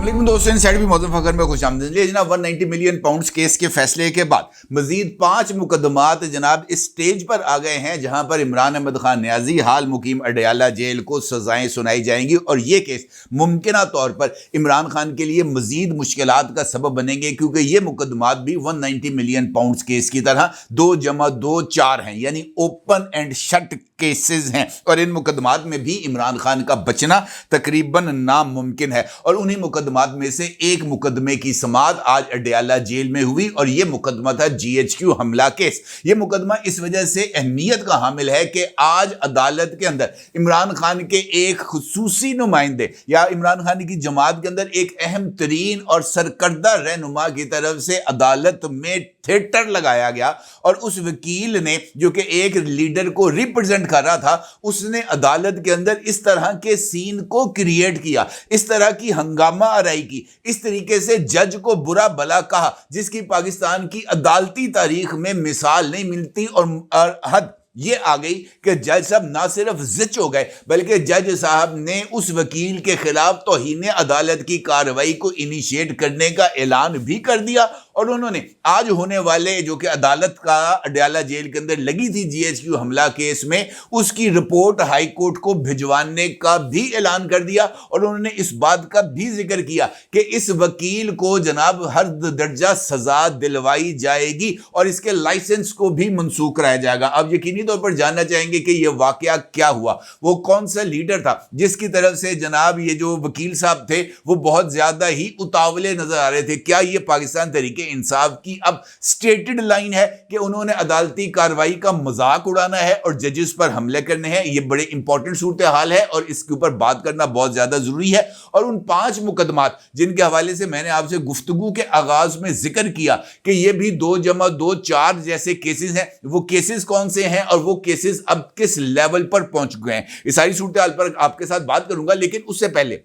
लेकिन दोस्तों इनसाइड भी मौजूद फखर में खुश आमदीद। जनाब 190 मिलियन पाउंड्स केस के फैसले के बाद मजीद 5 मुकदमात जनाब इस स्टेज पर आ गए हैं जहां पर इमरान अहमद खान न्याजी हाल मुकीम अडयाला जेल को सजाएं सुनाई जाएंगी और ये केस मुमकिना तौर पर इमरान खान के लिए मजीद मुश्किलात का सबब बनेंगे, क्योंकि ये मुकदमात भी 190 मिलियन पाउंड्स केस की तरह 2 + 2 4 हैं, यानी ओपन एंड शट केसेस हैं और इन मुकदमात में भी इमरान खान का बचना तकरीबन नामुमकिन है। और उन्हीं मुकदमात में से एक मुकदमे की समाअत आज अडयाला जेल में हुई और यह मुकदमा था GHQ हमला केस। यह मुकदमा इस वजह से अहमियत का हामिल है कि आज अदालत के अंदर इमरान खान के एक खुसूसी नुमाइंदे या इमरान खान की जमात के अंदर एक अहम तरीन और सरकर्दा रहनुमा की तरफ से अदालत में थिएटर लगाया गया और उस वकील ने जो कि एक लीडर को रिप्रेजेंट कर रहा था, उसने अदालत के अंदर इस तरह के सीन को क्रिएट किया, इस तरह की हंगामा आराई की, इस तरीके से जज को बुरा भला कहा जिसकी पाकिस्तान की अदालती तारीख में मिसाल नहीं मिलती। और हद ये आ गई कि जज साहब ना सिर्फ जिच हो गए बल्कि जज साहब ने उस वकील के खिलाफ तौहीन अदालत की कार्रवाई को इनिशिएट करने का ऐलान भी कर दिया और उन्होंने आज होने वाले जो कि अदालत का अडयाला जेल के अंदर लगी थी GHQ हमला केस में, उसकी रिपोर्ट हाई कोर्ट को भिजवाने का भी ऐलान कर दिया। और उन्होंने इस बात का भी जिक्र किया कि इस वकील को जनाब हर दर्जा सजा दिलवाई जाएगी और इसके लाइसेंस को भी मंसूख कराया जाएगा। अब यकीनी तौर पर जानना चाहेंगे कि यह वाकया क्या हुआ, वो कौन सा लीडर था जिसकी तरफ से जनाब ये जो वकील साहब थे वो बहुत ज्यादा ही उतावले नजर आ रहे थे। क्या ये पाकिस्तान तरीके इंसाफ की अब स्टेटेड लाइन है कि उन्होंने अदालती कार्रवाई का मजाक उड़ाना है और जजेस पर हमले करने हैं? ये बड़े इंपॉर्टेंट सूरत हाल है और इसके ऊपर बात करना बहुत ज्यादा जरूरी है। और उन 5 मुकदमात जिनके हवाले से मैंने आपसे गुफ्तगू के आगाज में जिक्र किया कि ये भी 2 + 2 4 जैसे केसेस हैं, वो केसेस कौन से हैं और वो केसेस अब किस लेवल पर पहुंच गए हैं, इस सारी सूरत हाल पर आपके साथ बात करूंगा। लेकिन उससे पहले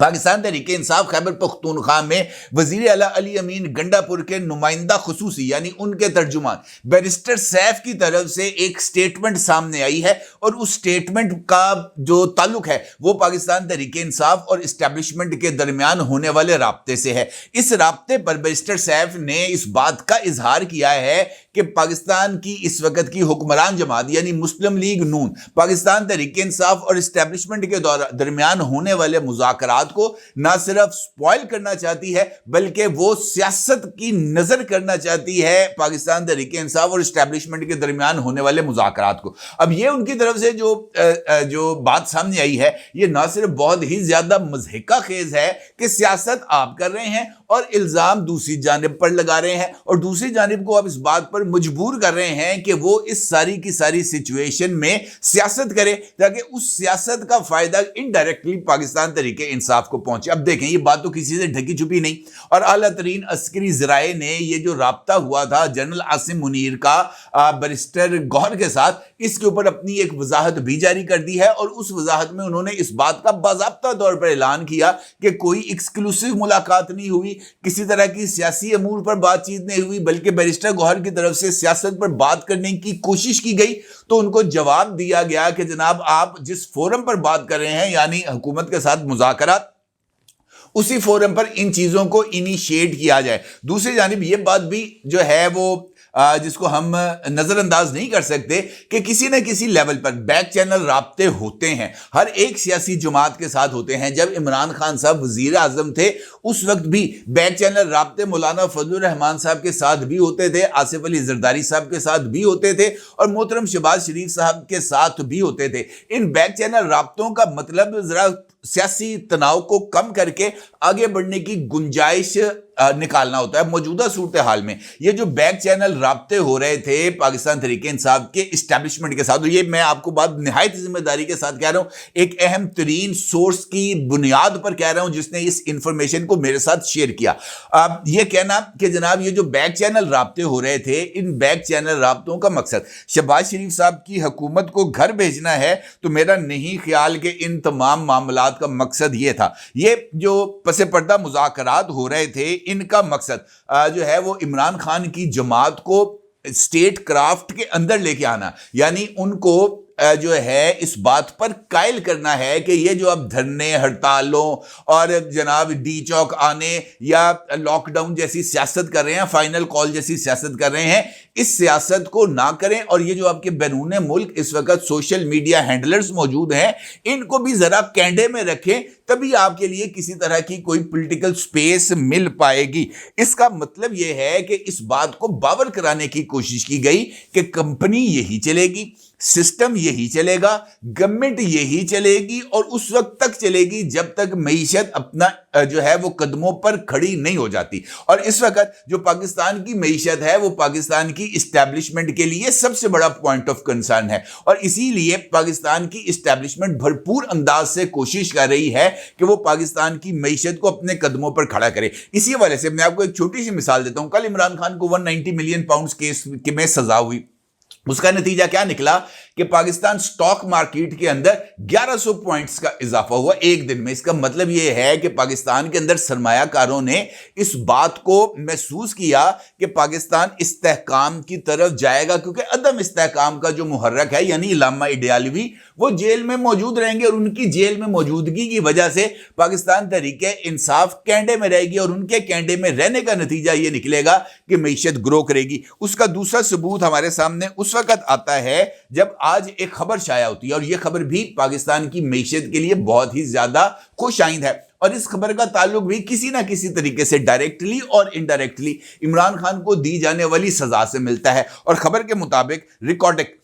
पाकिस्तान तहरीक इंसाफ खैबर पख्तूनख्वा में वजीर आला अली अमीन गंडापुर के नुमाइंदा खुसूसी यानी उनके तर्जुमान बैरिस्टर सैफ की तरफ से एक स्टेटमेंट सामने आई है और उस स्टेटमेंट का जो ताल्लुक है वो पाकिस्तान तहरीक इंसाफ और इस्टेब्लिशमेंट के दरमियान होने वाले राब्ते से है। इस राब्ते पर बैरिस्टर सैफ ने इस बात का इजहार किया है कि पाकिस्तान की इस वक्त की हुक्मरान जमात यानी मुस्लिम लीग नून पाकिस्तान तहरीक इंसाफ और इस्टेब्लिशमेंट के दरमियान होने वाले मुज़ाकरात को ना सिर्फ स्पॉइल करना चाहती है बल्कि वो सियासत की नजर करना चाहती है पाकिस्तान तहरीक इंसाफ और इस्टेब्लिशमेंट के दरमियान होने वाले मुज़ाकरात को। अब ये उनकी तरफ से जो बात सामने आई है ये ना सिर्फ बहुत ही ज्यादा मज़हिका खेज है कि सियासत आप कर रहे हैं और इल्जाम दूसरी जानिब पर लगा रहे हैं और दूसरी जानिब को आप इस बात पर मजबूर कर रहे हैं कि वो इस सारी की सारी सिचुएशन में सियासत करे ताकि उस सियासत का फायदा इनडायरेक्टली पाकिस्तान तहरीके इंसाफ को पहुंचे। अब देखें ये बात तो किसी से ढकी छुपी नहीं और आला तरीन अस्करी ज़राए ने ये जो राब्ता हुआ था जनरल आसिम मुनीर का बैरिस्टर गौहर के साथ, इसके ऊपर अपनी एक वजाहत भी जारी कर दी है और उस वजाहत में उन्होंने इस बात का बाज़ाब्ता तौर पर ऐलान किया कि कोई एक्सक्लूसिव मुलाकात नहीं हुई, किसी तरह की सियासी अमूर पर बातचीत नहीं हुई, बल्कि बैरिस्टर गौहर की तरफ से सियासत पर बात करने की कोशिश की गई तो उनको जवाब दिया गया कि जनाब आप जिस फोरम पर बात कर रहे हैं यानी हुकूमत के साथ मुज़ाकरात, उसी फोरम पर इन चीजों को इनिशिएट किया जाए। दूसरी जानिब ये बात भी जो है वो जिसको हम नजरअंदाज नहीं कर सकते कि किसी न किसी लेवल पर बैक चैनल राब्ते होते हैं, हर एक सियासी जमात के साथ होते हैं। जब इमरान खान साहब वजीर आजम थे उस वक्त भी बैक चैनल राब्ते मौलाना फजलुर रहमान साहब के साथ भी होते थे, आसिफ अली जरदारी साहब के साथ भी होते थे और मोहतरम शहबाज शरीफ साहब के साथ भी होते थे। इन बैक चैनल राब्तों का मतलब जरा सियासी तनाव को कम करके आगे बढ़ने की गुंजाइश निकालना होता है। मौजूदा सूरत हाल में ये जो बैक चैनल राब्ते हो रहे थे पाकिस्तान तहरीक इंसाफ के इस्टेब्लिशमेंट के साथ, तो ये मैं आपको बात निहायत जिम्मेदारी के साथ कह रहा हूं, एक अहम तरीन सोर्स की बुनियाद पर कह रहा हूं जिसने इस इंफॉर्मेशन को मेरे साथ शेयर किया। अब ये कहना कि जनाब ये जो बैक चैनल राब्ते हो रहे थे, इन बैक चैनल राब्तों का मकसद शहबाज शरीफ साहब की हुकूमत को घर भेजना है, तो मेरा नहीं ख्याल कि इन तमाम मामलात का मकसद ये था। ये जो पसे पर्दा मुज़ाकरात हो रहे थे इनका मकसद जो है वो इमरान खान की जमात को स्टेट क्राफ्ट के अंदर लेके आना, यानी उनको جو ہے اس بات پر قائل کرنا ہے کہ یہ جو اب دھرنے ہڑتالوں اور جناب ڈی چوک آنے یا لاک ڈاؤن جیسی سیاست کر رہے ہیں, فائنل کال جیسی سیاست کر رہے ہیں, اس سیاست کو نہ کریں. اور یہ جو آپ کے بیرون ملک اس وقت سوشل میڈیا ہینڈلرز موجود ہیں, ان کو بھی ذرا کینڈے میں رکھیں, تبھی آپ کے لیے کسی طرح کی کوئی پولیٹیکل سپیس مل پائے گی. اس کا مطلب یہ ہے کہ اس بات کو باور کرانے کی کوشش کی گئی کہ کمپنی یہی چلے گی, سسٹم یہی چلے گا, گورنمنٹ یہی چلے گی, اور اس وقت تک چلے گی جب تک معیشت اپنا جو ہے وہ قدموں پر کھڑی نہیں ہو جاتی. اور اس وقت جو پاکستان کی معیشت ہے وہ پاکستان کی اسٹیبلشمنٹ کے لیے سب سے بڑا پوائنٹ آف کنسرن ہے, اور اسی لیے پاکستان کی اسٹیبلشمنٹ بھرپور انداز سے کوشش کر رہی ہے کہ وہ پاکستان کی معیشت کو اپنے قدموں پر کھڑا کرے. اسی وجہ سے میں آپ کو ایک چھوٹی سی مثال دیتا ہوں. کل عمران خان کو 190 ملین پاؤنڈز کیس میں سزا ہوئی. اس کا نتیجہ کیا نکلا کہ پاکستان سٹاک مارکیٹ کے اندر 1100 پوائنٹس کا اضافہ ہوا ایک دن میں. اس کا مطلب یہ ہے کہ پاکستان کے اندر سرمایہ کاروں نے اس بات کو محسوس کیا کہ پاکستان استحکام کی طرف جائے گا, کیونکہ عدم استحکام کا جو محرک ہے یعنی علامہ اڈیالوی وہ جیل میں موجود رہیں گے, اور ان کی جیل میں موجودگی کی وجہ سے پاکستان تحریک انصاف کینڈے میں رہے گی, اور ان کے کینڈے میں رہنے کا نتیجہ یہ نکلے گا کہ معیشت گرو کرے گی. اس کا دوسرا ثبوت ہمارے سامنے اس وقت آتا ہے جب آج ایک خبر شائع ہوتی ہے, اور یہ خبر بھی پاکستان کی معیشت کے لیے بہت ہی زیادہ خوش آئند ہے, اور اس خبر کا تعلق بھی کسی نہ کسی طریقے سے ڈائریکٹلی اور انڈائریکٹلی عمران خان کو دی جانے والی سزا سے ملتا ہے. اور خبر کے مطابق ریکارڈک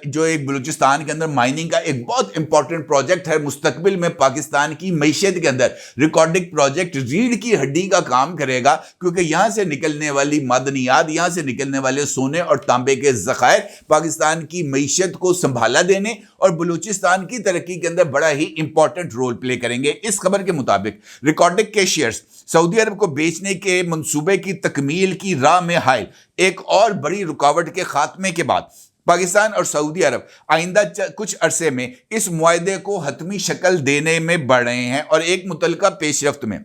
جو ایک بلوچستان کے اندر مائننگ کا ایک بہت امپورٹنٹ پروجیکٹ ہے, مستقبل میں پاکستان کی معیشت کے اندر ریکارڈک پروجیکٹ ریڑھ کی ہڈی کا کام کرے گا, کیونکہ یہاں سے نکلنے والی معدنیات, یہاں سے نکلنے والے سونے اور تانبے کے ذخائر پاکستان کی معیشت کو سنبھالا دینے اور بلوچستان کی ترقی کے اندر بڑا ہی امپورٹنٹ رول پلے کریں گے. اس خبر کے مطابق ریکارڈک کے شیئرز سعودی عرب کو بیچنے کے منصوبے کی تکمیل کی راہ میں حائل ایک اور بڑی رکاوٹ کے خاتمے کے بعد پاکستان اور سعودی عرب آئندہ کچھ عرصے میں اس معاہدے کو حتمی شکل دینے میں بڑھ رہے ہیں, اور ایک متعلقہ پیش رفت میں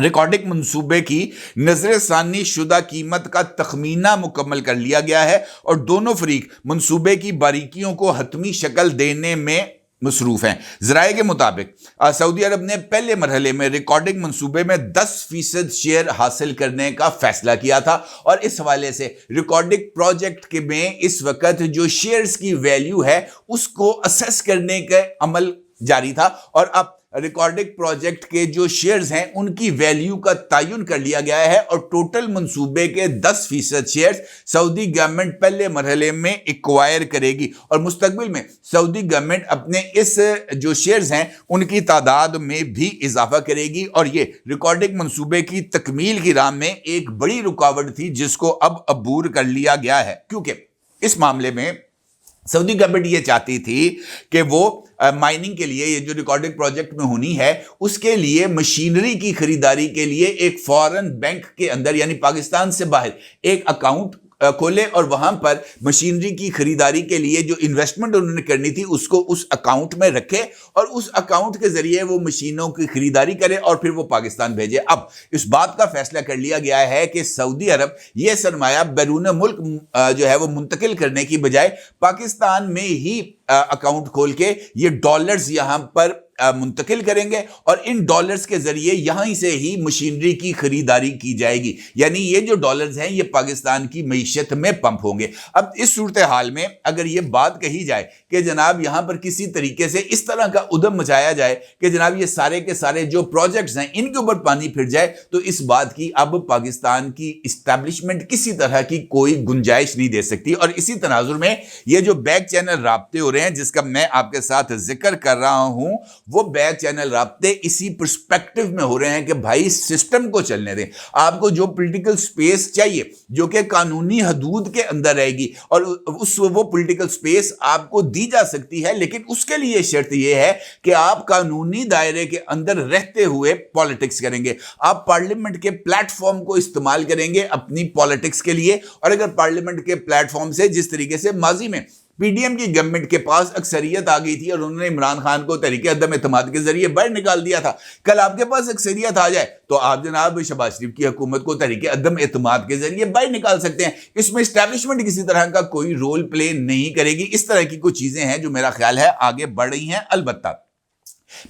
ریکارڈک منصوبے کی نظر ثانی شدہ قیمت کا تخمینہ مکمل کر لیا گیا ہے, اور دونوں فریق منصوبے کی باریکیوں کو حتمی شکل دینے میں مصروف ہیں. ذرائع کے مطابق سعودی عرب نے پہلے مرحلے میں ریکارڈنگ منصوبے میں 10% شیئر حاصل کرنے کا فیصلہ کیا تھا, اور اس حوالے سے ریکارڈنگ پروجیکٹ کے میں اس وقت جو شیئرز کی ویلیو ہے اس کو اسیس کرنے کا عمل جاری تھا, اور اب ریکارڈنگ پروجیکٹ کے جو شیئرز ہیں ان کی ویلیو کا تعین کر لیا گیا ہے, اور ٹوٹل منصوبے کے 10% شیئرز سعودی گورنمنٹ پہلے مرحلے میں ایکوائر کرے گی, اور مستقبل میں سعودی گورنمنٹ اپنے اس جو شیئرز ہیں ان کی تعداد میں بھی اضافہ کرے گی. اور یہ ریکارڈنگ منصوبے کی تکمیل کی راہ میں ایک بڑی رکاوٹ تھی جس کو اب عبور کر لیا گیا ہے, کیونکہ اس معاملے میں سعودی گورنمنٹ یہ چاہتی تھی کہ وہ مائننگ کے لیے, یہ جو ریکارڈنگ پروجیکٹ میں ہونی ہے اس کے لیے مشینری کی خریداری کے لیے ایک فارن بینک کے اندر یعنی پاکستان سے باہر ایک اکاؤنٹ کھولے, اور وہاں پر مشینری کی خریداری کے لیے جو انویسٹمنٹ انہوں نے کرنی تھی اس کو اس اکاؤنٹ میں رکھے, اور اس اکاؤنٹ کے ذریعے وہ مشینوں کی خریداری کرے اور پھر وہ پاکستان بھیجے. اب اس بات کا فیصلہ کر لیا گیا ہے کہ سعودی عرب یہ سرمایہ بیرون ملک جو ہے وہ منتقل کرنے کی بجائے پاکستان میں ہی اکاؤنٹ کھول کے یہ ڈالرز یہاں پر منتقل کریں گے, اور ان ڈالرز کے ذریعے یہاں سے ہی مشینری کی خریداری کی جائے گی, یعنی یہ جو ڈالرز ہیں یہ پاکستان کی معیشت میں پمپ ہوں گے. اب اس صورتحال میں اگر یہ بات کہی جائے کہ جناب یہاں پر کسی طریقے سے اس طرح کا ادم مچایا جائے کہ جناب یہ سارے کے سارے جو پروجیکٹس ہیں ان کے اوپر پانی پھر جائے, تو اس بات کی اب پاکستان کی اسٹیبلشمنٹ کسی طرح کی کوئی گنجائش نہیں دے سکتی. اور اسی تناظر میں یہ جو بیک چینل رابطے ہو رہے ہیں جس کا میں آپ کے ساتھ ذکر کر رہا ہوں, وہ بیک چینل رابطے اسی پرسپیکٹو میں ہو رہے ہیں کہ بھائی سسٹم کو چلنے دیں. آپ کو جو پولیٹیکل سپیس چاہیے جو کہ قانونی حدود کے اندر رہے گی, اور وہ پولیٹیکل سپیس آپ کو دی جا سکتی ہے, لیکن اس کے لیے شرط یہ ہے کہ آپ قانونی دائرے کے اندر رہتے ہوئے پالیٹکس کریں گے. آپ پارلیمنٹ کے پلیٹ فارم کو استعمال کریں گے اپنی پالیٹکس کے لیے, اور اگر پارلیمنٹ کے پلیٹ فارم سے جس طریقے سے ماضی میں पीडीएम की गवर्नमेंट के पास अक्सरियत आ गई थी और उन्होंने इमरान खान को तरीके अदम एतमाद के जरिए बाहर निकाल दिया था। कल आपके पास अक्सरियत आ जाए तो आप जनाब शहबाज शरीफ की हुकूमत को तरीके अदम एतमाद के जरिए बाहर निकाल सकते हैं। इसमें एस्टैब्लिशमेंट किसी तरह का कोई रोल प्ले नहीं करेगी। इस तरह की कुछ चीजें हैं जो मेरा ख्याल है आगे बढ़ रही हैं। अलबत्ता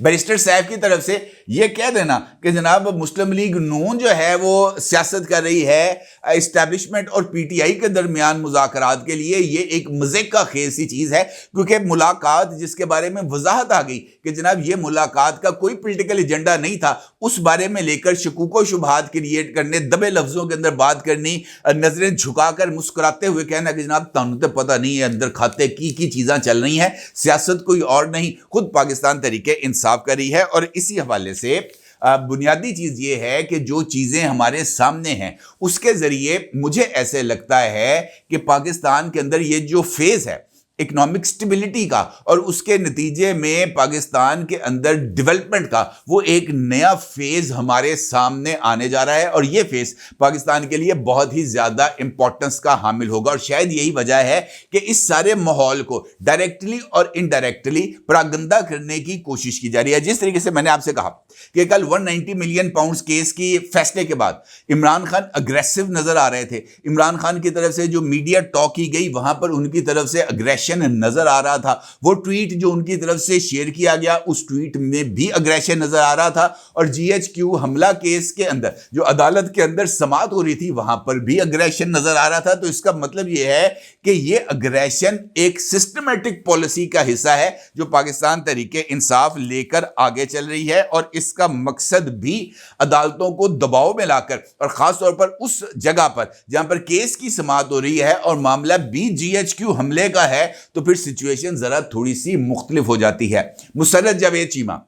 बैरिस्टर साहब की तरफ से यह कह देना कि जनाब मुस्लिम लीग नून जो है वो सियासत कर रही है एस्टैब्लिशमेंट और पीटीआई के दरमियान मुज़ाकरात के लिए, ये एक मज़े का खेल सी चीज़ है, क्योंकि मुलाकात जिसके बारे में वजाहत आ गई कि जनाब ये मुलाकात का कोई पॉलिटिकल एजेंडा नहीं था, उस बारे में लेकर शकूक व शुबहात क्रिएट करने, दबे लफ्ज़ों के अंदर बात करनी, नज़रें झुकाकर मुस्कुराते हुए कहना कि जनाब तानू तो पता नहीं है अंदर खाते की चीज़ां चल रही हैं, सियासत कोई और नहीं, खुद पाकिस्तान तरीके इंसाफ करी है। और इसी हवाले से बुनियादी चीज ये है कि जो चीजें हमारे सामने हैं उसके जरिए मुझे ऐसे लगता है कि पाकिस्तान के अंदर ये जो फेज है इकोनॉमिक स्टेबिलिटी का और उसके नतीजे में पाकिस्तान के अंदर डेवलपमेंट का, वो एक नया फेज हमारे सामने आने जा रहा है और ये फेज पाकिस्तान के लिए बहुत ही ज्यादा इंपॉर्टेंस का हामिल होगा। और शायद यही वजह है कि इस सारे माहौल को डायरेक्टली और इनडायरेक्टली प्रागंदा करने की कोशिश की जा रही है। जिस तरीके से मैंने आपसे कहा कि कल 190 मिलियन पाउंड केस की फैसले के बाद इमरान खान अग्रेसिव नजर आ रहे थे, इमरान खान की तरफ से जो मीडिया टॉक की गई वहां पर उनकी तरफ से अग्रेशन नजर आ रहा था। वो ट्वीट जो उनकी तरफ से शेयर किया गया उस ट्वीट में भी अग्रेशन नजर आ रहा था। और जीएचक्यू हमला केस के अंदर जो अदालत के अंदर समाअत हो रही थी वहां पर भी अग्रेशन नजर आ रहा था। तो इसका मतलब यह है कि यह अग्रेशन एक सिस्टमैटिक पॉलिसी का हिस्सा है जो पाकिस्तान तरीके इंसाफ लेकर आगे चल रही है और इसका मकसद भी अदालतों को दबाव में लाकर और खास तौर पर उस जगह पर जहां पर केस की समाअत हो रही है और मामला भी जीएचक्यू हमले का है तो फिर सिचुएशन जरा थोड़ी सी मुख्तलिफ हो जाती है। मुसर्रत जावेद चीमा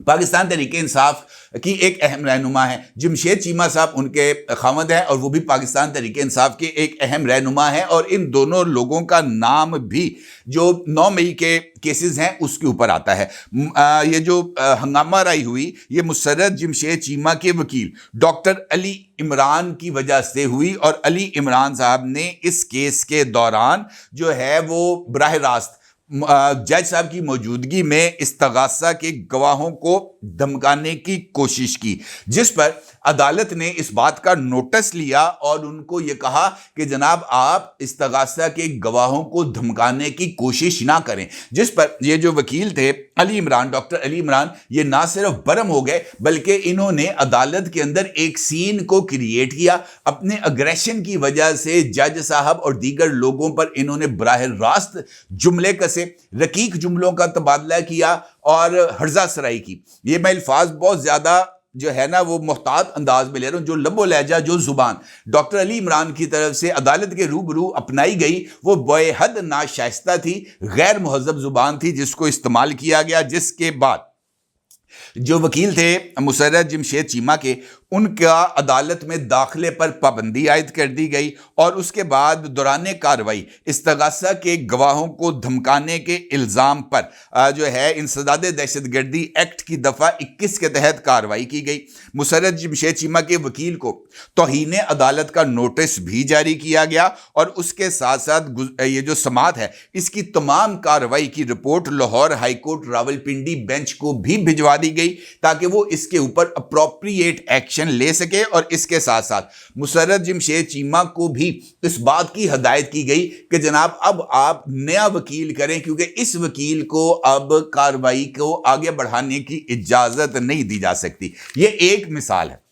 पाकिस्तान तरीके इंसाफ की एक अहम रहनुमा है, जमशेद चीमा साहब उनके खामद हैं और वो भी पाकिस्तान तरीके इंसाफ के एक अहम रहनुमा हैं। और इन दोनों लोगों का नाम भी जो 9 मई के केसेस हैं उसके ऊपर आता है। ये जो हंगामा राई हुई ये मुसर्रत जमशेद चीमा के वकील डॉक्टर अली इमरान की वजह से हुई और अली इमरान साहब ने इस केस के दौरान जो है वो बराह रास्त जज साहब की मौजूदगी में इस्तगासा के गवाहों को धमकाने की कोशिश की, जिस पर अदालत ने इस बात का नोटिस लिया और उनको यह कहा कि जनाब आप इस्तगासा के गवाहों को धमकाने की कोशिश ना करें। जिस पर ये जो वकील थे अली इमरान, डॉक्टर अली इमरान, ये ना सिर्फ बरम हो गए बल्कि इन्होंने अदालत के अंदर एक सीन को क्रिएट किया। अपने अग्रेशन की वजह से जज साहब और दीगर लोगों पर इन्होंने बराह रास्त जुमले कसे, रकीक जुमलों का तबादला किया और हर्जा सराई की। ये मैं अल्फाज बहुत ज्यादा जो है ना वो मुहतात अंदाज में ले रहा हूं। जो लबो लहजा जो जुबान डॉक्टर अली इमरान की तरफ से अदालत के रूबरू अपनाई गई वो बेहद नाशाइस्ता थी, गैर मुहज़्ज़ब जुबान थी जिसको इस्तेमाल किया गया। जिसके बाद जो वकील थे मुसर्रत जमशेद चीमा के, उनका अदालत में दाखिले पर पाबंदी आयद कर दी गई और उसके बाद दौरान कार्रवाई इस्तगासा के गवाहों को धमकाने के इल्ज़ाम पर जो है इंसदाद दहशतगर्दी एक्ट की दफ़ा 21 के तहत कार्रवाई की गई। मुसर्रत जमशेद चीमा के वकील को तौहीन अदालत का नोटिस भी जारी किया गया और उसके साथ साथ ये जो समाअत है इसकी तमाम कार्रवाई की report Lahore high court Rawalpindi bench को भी भिजवा दी गई ताकि वो इसके ऊपर अप्रोप्रिएट एक्शन ले सके। और इसके साथ साथ मुसर्रत जमशेद चीमा को भी इस बात की हदायत की गई कि जनाब अब आप नया वकील करें क्योंकि इस वकील को अब कार्रवाई को आगे बढ़ाने की इजाजत नहीं दी जा सकती। यह एक मिसाल है।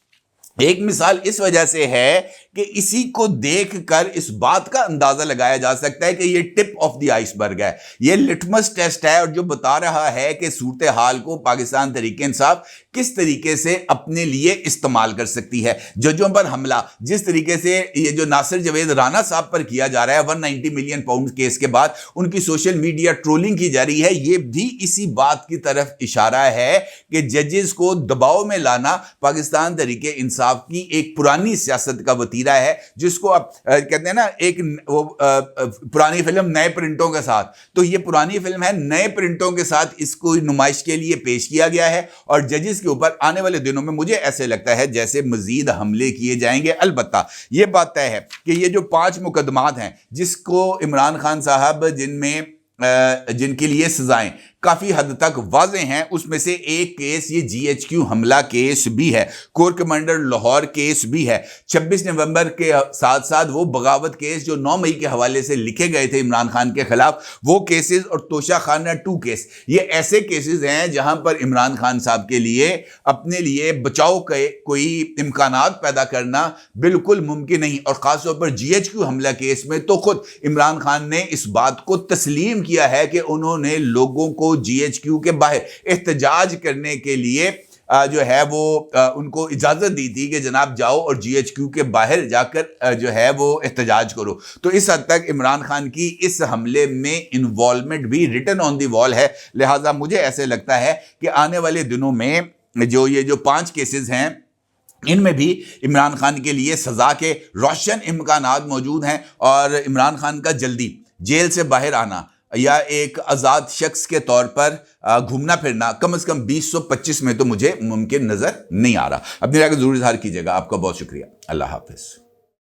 एक मिसाल इस वजह से है कि इसी को देखकर इस बात का अंदाजा लगाया जा सकता है कि ये टिप ऑफ द आइसबर्ग है, ये लिटमस टेस्ट है और जो बता रहा है कि सूरत हाल को पाकिस्तान तरीके इंसाफ किस तरीके से अपने लिए इस्तेमाल कर सकती है। जजों पर हमला जिस तरीके से ये जो नासिर जवेद राना साहब पर किया जा रहा है 190 मिलियन पाउंड केस के बाद उनकी सोशल मीडिया ट्रोलिंग की जा रही है, ये भी इसी बात की तरफ इशारा है कि जजेस को दबाव में लाना पाकिस्तान तरीके इंसाफ की एक पुरानी सियासत का वतीरा وزیرہ ہے جس کو اب کہتے ہیں نا ایک وہ پرانی فلم نئے پرنٹوں کے ساتھ، تو یہ پرانی فلم ہے نئے پرنٹوں کے ساتھ اس کو نمائش کے لیے پیش کیا گیا ہے، اور ججز کے اوپر آنے والے دنوں میں مجھے ایسے لگتا ہے جیسے مزید حملے کیے جائیں گے۔ البتہ یہ بات طے ہے کہ یہ جو 5 مقدمات ہیں جس کو عمران خان صاحب جن کے لیے سزائیں کافی حد تک واضح ہیں، اس میں سے ایک کیس یہ جی ایچ کیو حملہ کیس بھی ہے، کور کمانڈر لاہور کیس بھی ہے، 26 نومبر کے ساتھ ساتھ وہ بغاوت کیس جو 9 مئی کے حوالے سے لکھے گئے تھے عمران خان کے خلاف وہ کیسز، اور توشہ خانہ 2 کیس، یہ ایسے کیسز ہیں جہاں پر عمران خان صاحب کے لیے اپنے لیے بچاؤ کے کوئی امکانات پیدا کرنا بالکل ممکن نہیں، اور خاص طور پر جی ایچ کیو حملہ کیس میں تو خود عمران خان نے اس بات کو تسلیم کیا ہے کہ انہوں نے لوگوں کو جی ایچ کیو کے باہر احتجاج کرنے کے لیے جو ہے وہ ان کو اجازت دی تھی کہ جناب جاؤ اور جی ایچ کیو کے باہر جا کر جو ہے وہ احتجاج کرو۔ تو اس حد تک عمران خان کی اس حملے میں انوالومنٹ بھی ریٹن آن دی وال ہے، لہٰذا مجھے ایسے لگتا ہے کہ آنے والے دنوں میں یہ جو 5 کیسز ہیں ان میں بھی عمران خان کے لیے سزا کے روشن امکانات موجود ہیں، اور عمران خان کا جلدی جیل سے باہر آنا یا ایک آزاد شخص کے طور پر گھومنا پھرنا کم از کم 2025 میں تو مجھے ممکن نظر نہیں آ رہا۔ اپنی رائے کا ضرور اظہار کیجیے گا۔ آپ کا بہت شکریہ۔ اللہ حافظ۔